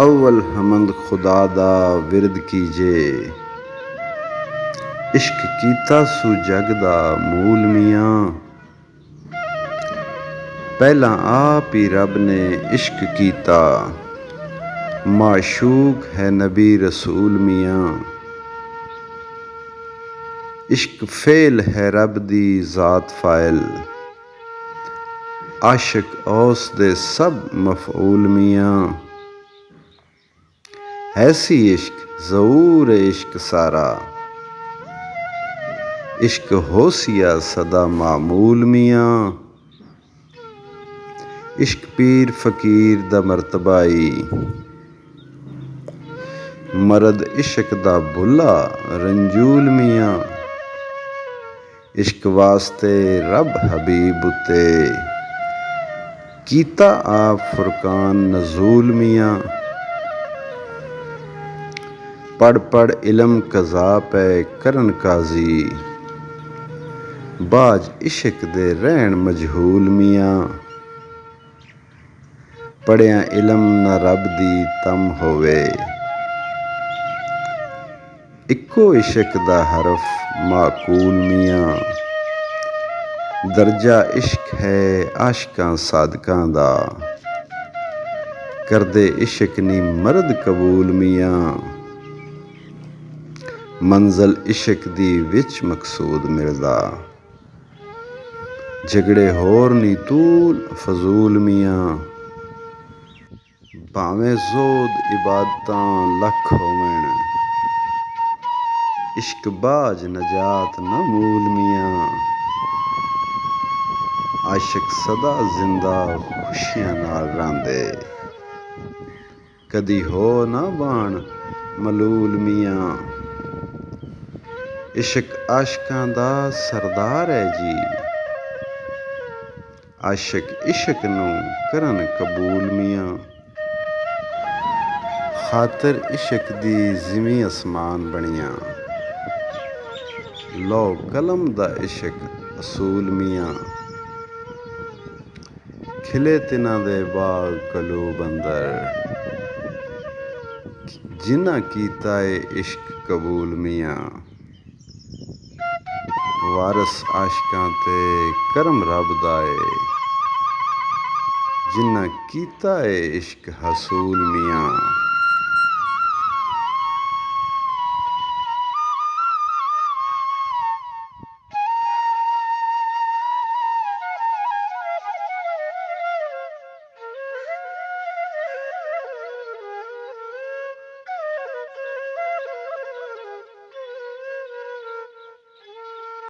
अव्वल हमद खुदा दा विरद कीजे, इश्क कीता सू जग दा मूल मियाँ। पहला आप ही रब ने इश्क कीता, माशूक है नबी रसूल मियाँ। इश्क फेल है रब दी ज़ात फाइल, आशिक औस दे सब मफऊल मियाँ। ऐसी इश्क ज़रूर इश्क सारा, इश्क होसिया सदा मामूल मियाँ। इश्क पीर फकीर दा मरतबाई, मरद इश्क दा बुला रंजूल मियाँ। इश्क वास्ते रब हबीब उते, कीता आप फुरकान नज़ूल मियाँ। पढ़ पढ़ इलम कज़ा पे करन काज़ी, बाज इश्क दे रहन मजहूल मियाँ। पढ़िया इलम न रब दी तम होवे, इक्को इश्क दा हरफ माकूल मियाँ। दर्जा इश्क है आशिकां सादकां दा, करदे इश्क नी मर्द कबूल मियाँ। मंज़िल इश्क दी विच मकसूद मिलदा, झगड़े होर नी तूल फजूल मियाँ। भावें ज़ोद इबादतां लख होवण, इश्क बाज नजात ना मूल मियाँ। आशिक सदा जिंदा खुशियां नाल रहिंदे, कदी हो ना बाण मलूल मियाँ। इश्क आशिकां दा सरदार है जी, आशिक इश्क नू करन कबूल मियाँ। खातर इश्क दी ज़मीं असमान बनियां, लो कलम दा इश्क असूल मियाँ। खिले तिन्हां दे बाग कलूब अंदर, जिन्हां कीता ए इश्क कबूल मियाँ। वारस आशिकां ते करम रब दा ए, जिन्हां कीता ए इश्क हसूल मियाँ।